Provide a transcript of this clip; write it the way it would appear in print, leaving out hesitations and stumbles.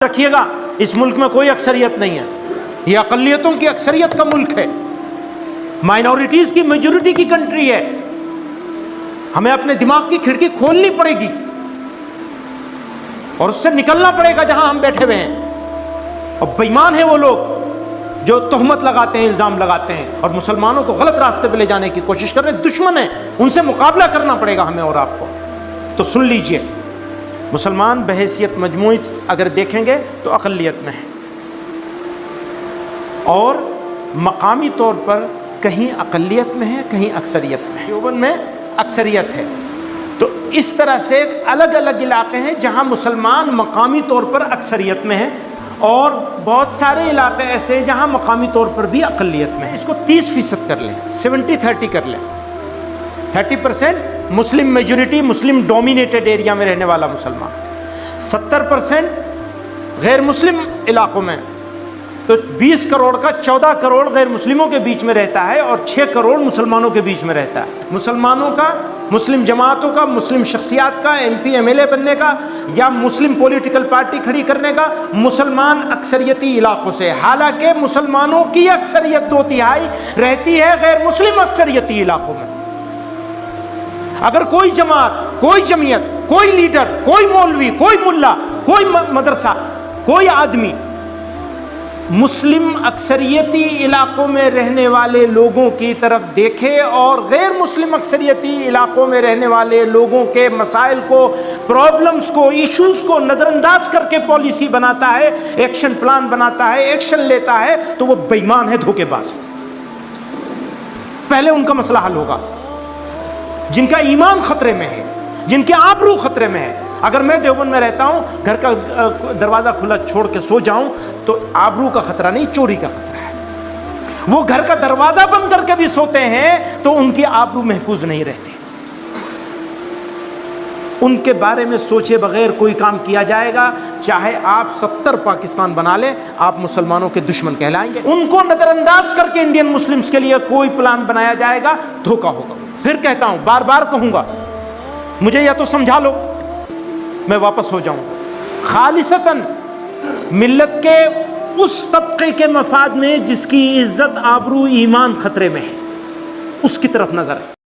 رکھیے گا، اس ملک میں کوئی اکثریت نہیں ہے، یہ اقلیتوں کی اکثریت کا ملک ہے، مائنورٹیز کی میجورٹی کی کنٹری ہے۔ ہمیں اپنے دماغ کی کھڑکی کھولنی پڑے گی اور اس سے نکلنا پڑے گا جہاں ہم بیٹھے ہوئے ہیں۔ اور بےایمان ہیں وہ لوگ جو تہمت لگاتے ہیں، الزام لگاتے ہیں اور مسلمانوں کو غلط راستے پہ لے جانے کی کوشش کر رہے ہیں، دشمن ہیں، ان سے مقابلہ کرنا پڑے گا ہمیں اور آپ کو۔ تو سن لیجئے، مسلمان بحیثیت مجموعی اگر دیکھیں گے تو اقلیت میں ہے، اور مقامی طور پر کہیں اقلیت میں ہے، کہیں اکثریت میں ہے۔ دیوبند میں اکثریت ہے، تو اس طرح سے الگ الگ علاقے ہیں جہاں مسلمان مقامی طور پر اکثریت میں ہیں، اور بہت سارے علاقے ایسے ہیں جہاں مقامی طور پر بھی اقلیت میں ہیں۔ اس کو 30% کر لیں، 70-30 کر لیں، 30% مسلم میجورٹی، مسلم ڈومینیٹڈ ایریا میں رہنے والا مسلمان، 70% غیر مسلم علاقوں میں، تو 20 کروڑ کا 14 کروڑ غیر مسلموں کے بیچ میں رہتا ہے اور 6 کروڑ مسلمانوں کے بیچ میں رہتا ہے۔ مسلمانوں کا، مسلم جماعتوں کا، مسلم شخصیات کا MP MLA بننے کا یا مسلم پولیٹیکل پارٹی کھڑی کرنے کا مسلمان اکثریتی علاقوں سے، حالانکہ مسلمانوں کی اکثریت 2/3 رہتی ہے غیر مسلم اکثریتی علاقوں میں۔ اگر کوئی جماعت، کوئی جمعیت، کوئی لیڈر، کوئی مولوی، کوئی ملا، کوئی مدرسہ، کوئی آدمی مسلم اکثریتی علاقوں میں رہنے والے لوگوں کی طرف دیکھے اور غیر مسلم اکثریتی علاقوں میں رہنے والے لوگوں کے مسائل کو، پرابلمز کو، ایشوز کو نظر انداز کر کے پالیسی بناتا ہے، ایکشن پلان بناتا ہے، ایکشن لیتا ہے، تو وہ بے ایمان ہے، دھوکے باز ہے۔ پہلے ان کا مسئلہ حل ہوگا، جن کا ایمان خطرے میں ہے، جن کے آبرو خطرے میں ہے۔ اگر میں دیوبند میں رہتا ہوں، گھر کا دروازہ کھلا چھوڑ کے سو جاؤں تو آبرو کا خطرہ نہیں، چوری کا خطرہ ہے۔ وہ گھر کا دروازہ بند کر کے بھی سوتے ہیں تو ان کی آبرو محفوظ نہیں رہتی۔ ان کے بارے میں سوچے بغیر کوئی کام کیا جائے گا، چاہے آپ 70 پاکستان بنا لیں، آپ مسلمانوں کے دشمن کہلائیں گے۔ ان کو نظر انداز کر کے انڈین مسلمز کے لیے کوئی پلان بنایا جائے گا، دھوکا ہوگا۔ پھر کہتا ہوں، بار بار کہوں گا، مجھے یا تو سمجھا لو، میں واپس ہو جاؤں، خالصتاً ملت کے اس طبقے کے مفاد میں جس کی عزت، آبرو، ایمان خطرے میں ہے، اس کی طرف نظر ہے۔